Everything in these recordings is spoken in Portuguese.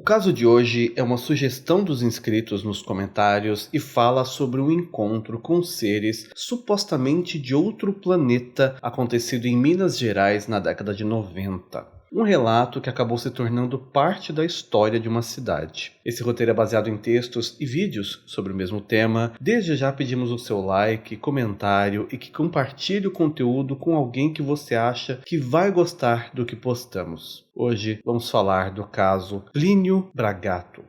caso de hoje é uma sugestão dos inscritos nos comentários e fala sobre um encontro com seres supostamente de outro planeta acontecido em Minas Gerais na década de 90. Um relato que acabou se tornando parte da história de uma cidade. Esse roteiro é baseado em textos e vídeos sobre o mesmo tema. Desde já pedimos o seu like, comentário e que compartilhe o conteúdo com alguém que você acha que vai gostar do que postamos. Hoje vamos falar do caso Plínio Bragato.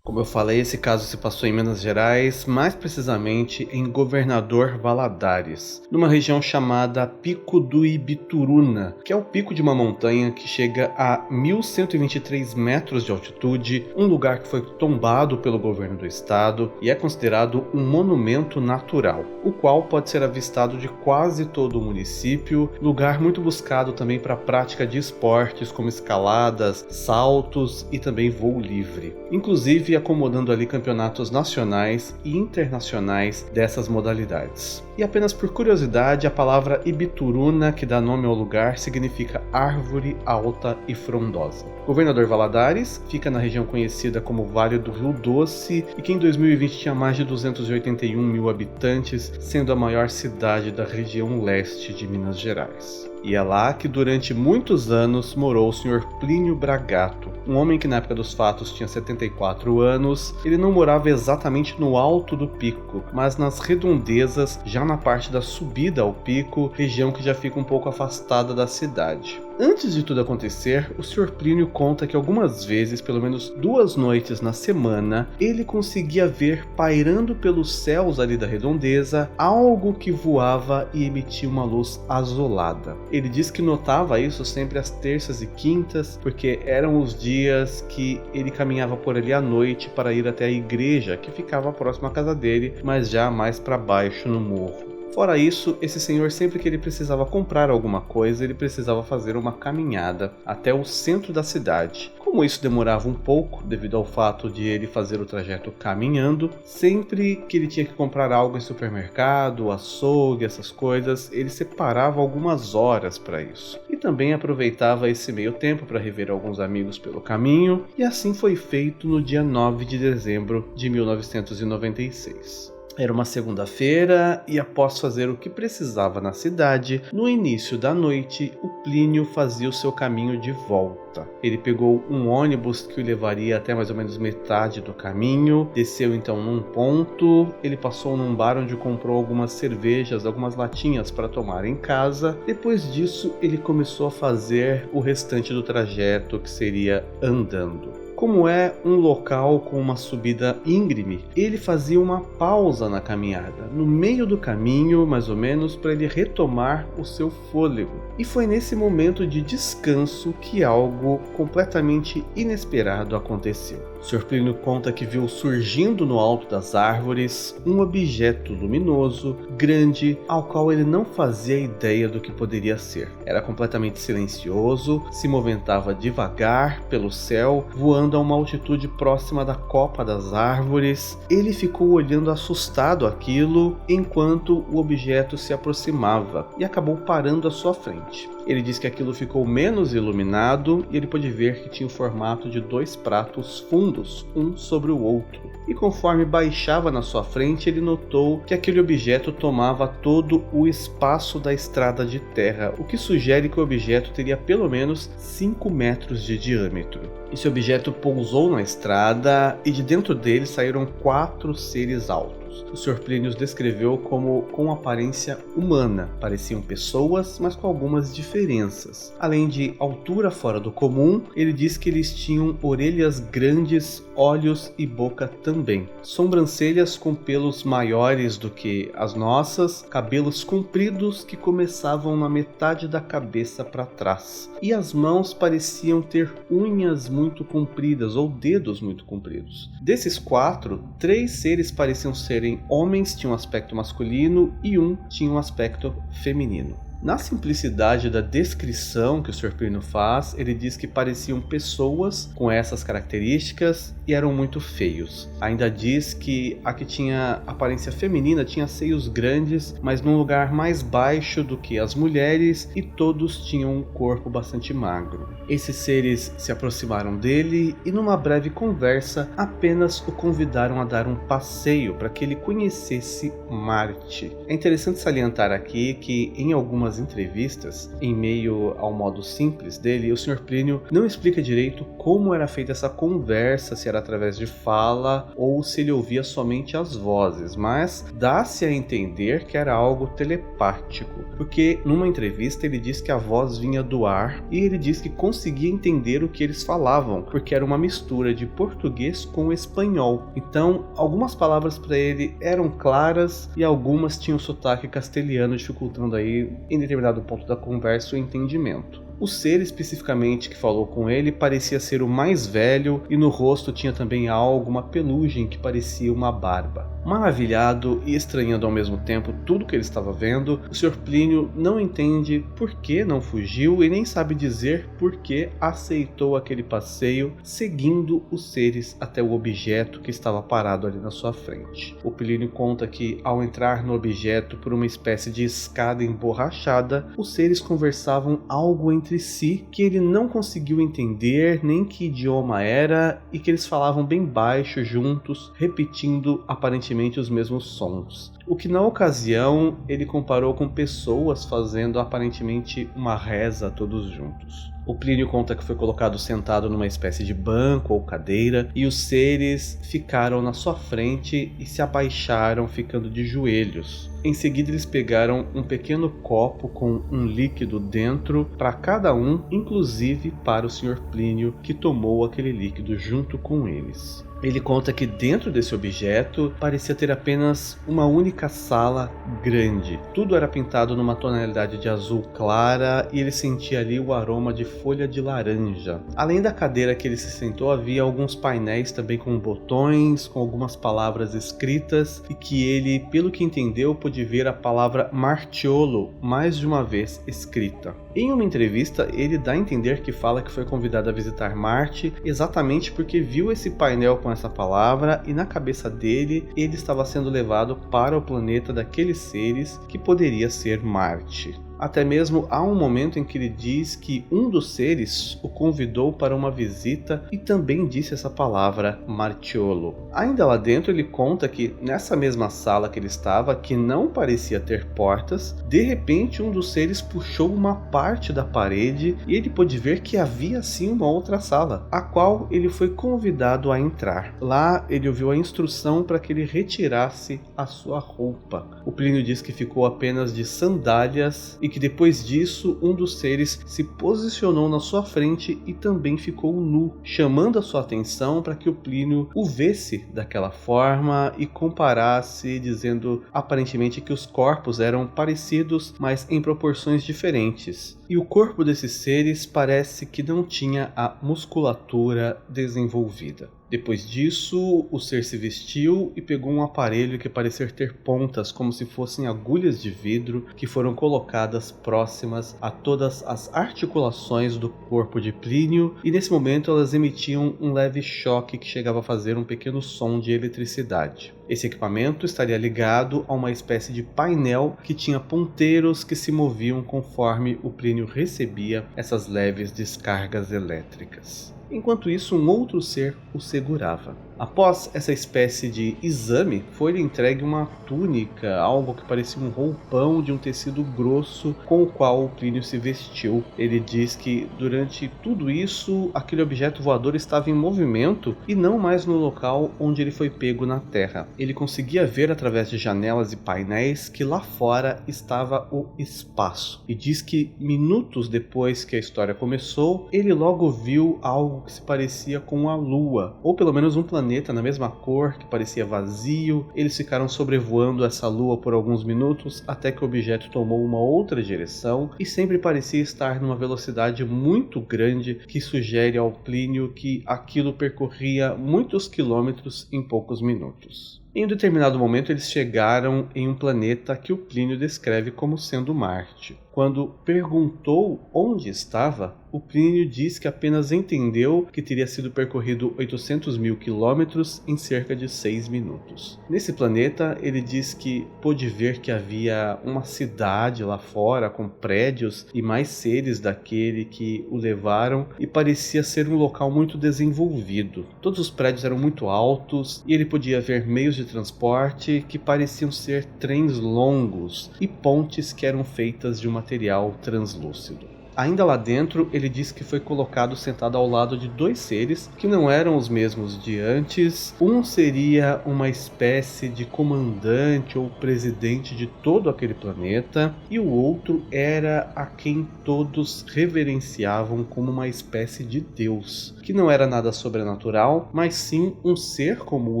Como eu falei, esse caso se passou em Minas Gerais, mais precisamente em Governador Valadares, numa região chamada Pico do Ibituruna, que é o pico de uma montanha que chega a 1.123 metros de altitude, um lugar que foi tombado pelo governo do estado e é considerado um monumento natural, o qual pode ser avistado de quase todo o município, lugar muito buscado também para a prática de esportes como escaladas, saltos e também voo livre. Inclusive, acomodando ali campeonatos nacionais e internacionais dessas modalidades. E apenas por curiosidade, a palavra Ibituruna, que dá nome ao lugar, significa árvore alta e frondosa. Governador Valadares fica na região conhecida como Vale do Rio Doce e que em 2020 tinha mais de 281 mil habitantes, sendo a maior cidade da região leste de Minas Gerais. E é lá que durante muitos anos morou o Sr. Plínio Bragato, um homem que na época dos fatos tinha 74 anos. Ele não morava exatamente no alto do pico, mas nas redondezas, já na parte da subida ao pico, região que já fica um pouco afastada da cidade. Antes de tudo acontecer, o Sr. Plínio conta que algumas vezes, pelo menos 2 noites na semana, ele conseguia ver pairando pelos céus ali da redondeza algo que voava e emitia uma luz azulada. Ele diz que notava isso sempre às terças e quintas, porque eram os dias que ele caminhava por ali à noite para ir até a igreja que ficava próxima à casa dele, mas já mais para baixo no morro. Fora isso, esse senhor, sempre que ele precisava comprar alguma coisa, ele precisava fazer uma caminhada até o centro da cidade. Como isso demorava um pouco, devido ao fato de ele fazer o trajeto caminhando, sempre que ele tinha que comprar algo em supermercado, açougue, essas coisas, ele separava algumas horas para isso. E também aproveitava esse meio tempo para rever alguns amigos pelo caminho, e assim foi feito no dia 9 de dezembro de 1996. Era uma segunda-feira e após fazer o que precisava na cidade, no início da noite, o Plínio fazia o seu caminho de volta. Ele pegou um ônibus que o levaria até mais ou menos metade do caminho, desceu então num ponto, ele passou num bar onde comprou algumas cervejas, algumas latinhas para tomar em casa. Depois disso, ele começou a fazer o restante do trajeto, que seria andando. Como é um local com uma subida íngreme, ele fazia uma pausa na caminhada, no meio do caminho, mais ou menos, para ele retomar o seu fôlego. E foi nesse momento de descanso que algo completamente inesperado aconteceu. O Sr. Plínio conta que viu surgindo no alto das árvores um objeto luminoso, grande, ao qual ele não fazia ideia do que poderia ser. Era completamente silencioso, se movimentava devagar pelo céu, voando a uma altitude próxima da copa das árvores. Ele ficou olhando assustado aquilo enquanto o objeto se aproximava e acabou parando à sua frente. Ele diz que aquilo ficou menos iluminado e ele pôde ver que tinha o formato de 2 pratos fundos, um sobre o outro. E conforme baixava na sua frente, ele notou que aquele objeto tomava todo o espaço da estrada de terra, o que sugere que o objeto teria pelo menos 5 metros de diâmetro. Esse objeto pousou na estrada e de dentro dele saíram 4 seres altos. O Sr. Plínio os descreveu como com aparência humana. Pareciam pessoas, mas com algumas diferenças. Além de altura fora do comum, ele diz que eles tinham orelhas grandes, olhos e boca também. Sobrancelhas com pelos maiores do que as nossas, cabelos compridos que começavam na metade da cabeça para trás. E as mãos pareciam ter unhas muito compridas ou dedos muito compridos. Desses 4, 3 seres pareciam serem homens, tinham um aspecto masculino e um tinha um aspecto feminino. Na simplicidade da descrição que o Sr. Plínio faz, ele diz que pareciam pessoas com essas características e eram muito feios. Ainda diz que a que tinha aparência feminina tinha seios grandes, mas num lugar mais baixo do que as mulheres, e todos tinham um corpo bastante magro. Esses seres se aproximaram dele e numa breve conversa apenas o convidaram a dar um passeio para que ele conhecesse Marte. É interessante salientar aqui que em algumas entrevistas, em meio ao modo simples dele, o Sr. Plínio não explica direito como era feita essa conversa, se era através de fala ou se ele ouvia somente as vozes, mas dá-se a entender que era algo telepático, porque numa entrevista ele diz que a voz vinha do ar e ele diz que conseguia entender o que eles falavam, porque era uma mistura de português com espanhol. Então, algumas palavras para ele eram claras e algumas tinham sotaque castelhano, dificultando aí, em determinado ponto da conversa, o entendimento. O ser especificamente que falou com ele parecia ser o mais velho e no rosto tinha também algo, uma pelugem que parecia uma barba. Maravilhado e estranhando ao mesmo tempo tudo que ele estava vendo, o Sr. Plínio não entende por que não fugiu e nem sabe dizer por que aceitou aquele passeio, seguindo os seres até o objeto que estava parado ali na sua frente. O Plínio conta que ao entrar no objeto por uma espécie de escada emborrachada, os seres conversavam algo entre si que ele não conseguiu entender nem que idioma era e que eles falavam bem baixo juntos, repetindo aparentemente os mesmos sons. O que na ocasião ele comparou com pessoas fazendo aparentemente uma reza todos juntos. O Plínio conta que foi colocado sentado numa espécie de banco ou cadeira e os seres ficaram na sua frente e se abaixaram ficando de joelhos. Em seguida eles pegaram um pequeno copo com um líquido dentro para cada um, inclusive para o Sr. Plínio, que tomou aquele líquido junto com eles. Ele conta que dentro desse objeto parecia ter apenas uma única sala grande. Tudo era pintado numa tonalidade de azul clara e ele sentia ali o aroma de folha de laranja. Além da cadeira que ele se sentou, havia alguns painéis também com botões, com algumas palavras escritas e que ele, pelo que entendeu, pôde ver a palavra Martiolo mais de uma vez escrita. Em uma entrevista, ele dá a entender que fala que foi convidado a visitar Marte exatamente porque viu esse painel com essa palavra e na cabeça dele ele estava sendo levado para o planeta daqueles seres que poderia ser Marte. Até mesmo há um momento em que ele diz que um dos seres o convidou para uma visita e também disse essa palavra Martiolo. Ainda lá dentro ele conta que nessa mesma sala que ele estava, que não parecia ter portas, de repente um dos seres puxou uma parte da parede e ele pôde ver que havia sim uma outra sala, a qual ele foi convidado a entrar. Lá ele ouviu a instrução para que ele retirasse a sua roupa. O Plínio diz que ficou apenas de sandálias e que depois disso um dos seres se posicionou na sua frente e também ficou nu, chamando a sua atenção para que o Plínio o visse daquela forma e comparasse, dizendo aparentemente que os corpos eram parecidos, mas em proporções diferentes. E o corpo desses seres parece que não tinha a musculatura desenvolvida. Depois disso, o ser se vestiu e pegou um aparelho que parecia ter pontas como se fossem agulhas de vidro que foram colocadas próximas a todas as articulações do corpo de Plínio e nesse momento elas emitiam um leve choque que chegava a fazer um pequeno som de eletricidade. Esse equipamento estaria ligado a uma espécie de painel que tinha ponteiros que se moviam conforme o Plínio recebia essas leves descargas elétricas. Enquanto isso, um outro ser o segurava. Após essa espécie de exame, foi-lhe entregue uma túnica, algo que parecia um roupão de um tecido grosso com o qual o Plínio se vestiu. Ele diz que durante tudo isso, aquele objeto voador estava em movimento e não mais no local onde ele foi pego na Terra. Ele conseguia ver através de janelas e painéis que lá fora estava o espaço. E diz que minutos depois que a história começou, ele logo viu algo que se parecia com a Lua, ou pelo menos um planeta na mesma cor, que parecia vazio. Eles ficaram sobrevoando essa lua por alguns minutos, até que o objeto tomou uma outra direção, e sempre parecia estar numa velocidade muito grande, que sugere ao Plínio que aquilo percorria muitos quilômetros em poucos minutos. Em um determinado momento eles chegaram em um planeta que o Plínio descreve como sendo Marte. Quando perguntou onde estava, o Plínio diz que apenas entendeu que teria sido percorrido 800 mil quilômetros em cerca de 6 minutos. Nesse planeta, ele diz que pôde ver que havia uma cidade lá fora com prédios e mais seres daquele que o levaram, e parecia ser um local muito desenvolvido. Todos os prédios eram muito altos e ele podia ver meios de transporte que pareciam ser trens longos e pontes que eram feitas de um material translúcido. Ainda lá dentro, ele disse que foi colocado sentado ao lado de dois seres que não eram os mesmos de antes. Um seria uma espécie de comandante ou presidente de todo aquele planeta, e o outro era a quem todos reverenciavam como uma espécie de deus, que não era nada sobrenatural, mas sim um ser como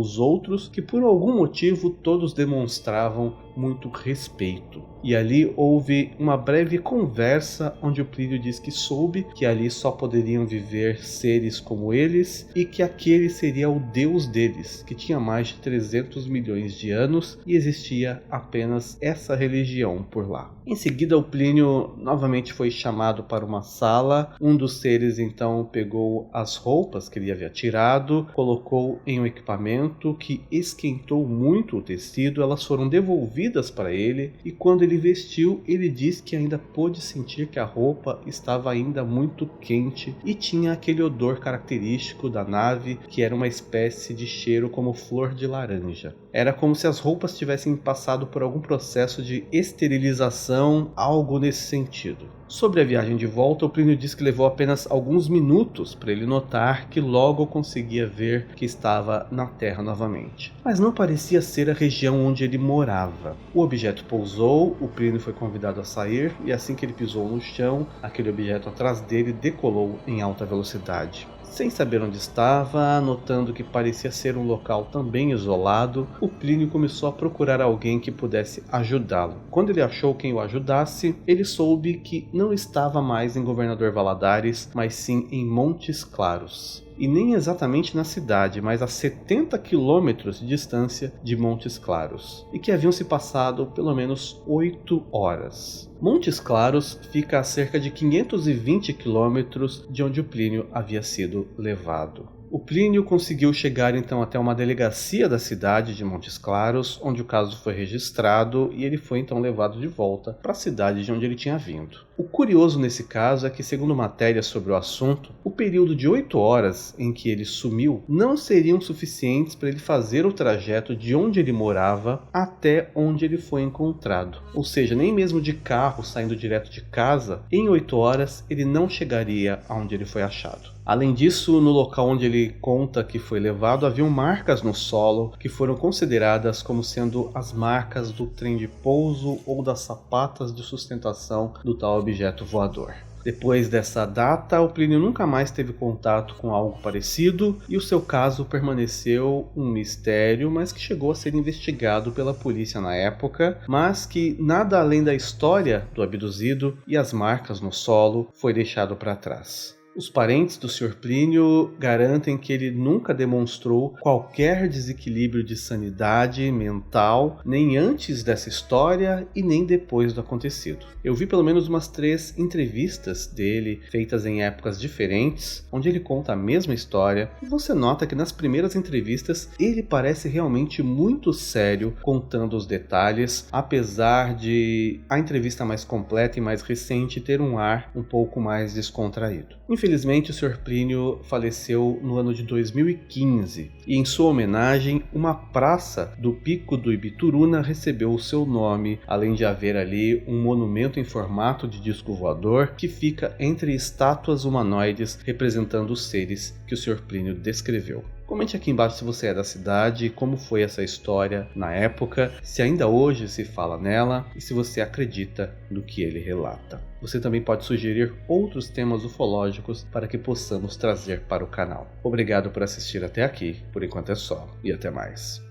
os outros que por algum motivo todos demonstravam muito respeito. E ali houve uma breve conversa onde o Plínio diz que soube que ali só poderiam viver seres como eles e que aquele seria o deus deles, que tinha mais de 300 milhões de anos e existia apenas essa religião por lá. Em seguida, o Plínio novamente foi chamado para uma sala. Um dos seres então pegou as roupas que ele havia tirado, colocou em um equipamento que esquentou muito o tecido. Elas foram devolvidas para ele, e quando ele vestiu, ele diz que ainda pôde sentir que a roupa estava ainda muito quente e tinha aquele odor característico da nave, que era uma espécie de cheiro como flor de laranja. Era como se as roupas tivessem passado por algum processo de esterilização, algo nesse sentido. Sobre a viagem de volta, o Plínio diz que levou apenas alguns minutos para ele notar que logo conseguia ver que estava na Terra novamente. Mas não parecia ser a região onde ele morava. O objeto pousou, o Plínio foi convidado a sair, e assim que ele pisou no chão, aquele objeto atrás dele decolou em alta velocidade. Sem saber onde estava, notando que parecia ser um local também isolado, o Plínio começou a procurar alguém que pudesse ajudá-lo. Quando ele achou quem o ajudasse, ele soube que não estava mais em Governador Valadares, mas sim em Montes Claros. E nem exatamente na cidade, mas a 70 quilômetros de distância de Montes Claros, e que haviam se passado pelo menos 8 horas. Montes Claros fica a cerca de 520 quilômetros de onde o Plínio havia sido levado. O Plínio conseguiu chegar então até uma delegacia da cidade de Montes Claros, onde o caso foi registrado, e ele foi então levado de volta para a cidade de onde ele tinha vindo. O curioso nesse caso é que, segundo matérias sobre o assunto, o período de 8 horas em que ele sumiu não seriam suficientes para ele fazer o trajeto de onde ele morava até onde ele foi encontrado. Ou seja, nem mesmo de carro saindo direto de casa, em 8 horas ele não chegaria aonde ele foi achado. Além disso, no local onde ele conta que foi levado, haviam marcas no solo que foram consideradas como sendo as marcas do trem de pouso ou das sapatas de sustentação do tal objeto voador. Depois dessa data, o Plínio nunca mais teve contato com algo parecido, e o seu caso permaneceu um mistério, mas que chegou a ser investigado pela polícia na época, mas que nada além da história do abduzido e as marcas no solo foi deixado para trás. Os parentes do Sr. Plínio garantem que ele nunca demonstrou qualquer desequilíbrio de sanidade mental, nem antes dessa história e nem depois do acontecido. Eu vi pelo menos umas 3 entrevistas dele, feitas em épocas diferentes, onde ele conta a mesma história, e você nota que nas primeiras entrevistas ele parece realmente muito sério contando os detalhes, apesar de a entrevista mais completa e mais recente ter um ar um pouco mais descontraído. Infelizmente, o Sr. Plínio faleceu no ano de 2015, e em sua homenagem, uma praça do Pico do Ibituruna recebeu o seu nome, além de haver ali um monumento em formato de disco voador que fica entre estátuas humanoides representando os seres que o Sr. Plínio descreveu. Comente aqui embaixo se você é da cidade, como foi essa história na época, se ainda hoje se fala nela e se você acredita no que ele relata. Você também pode sugerir outros temas ufológicos para que possamos trazer para o canal. Obrigado por assistir até aqui, por enquanto é só, e até mais.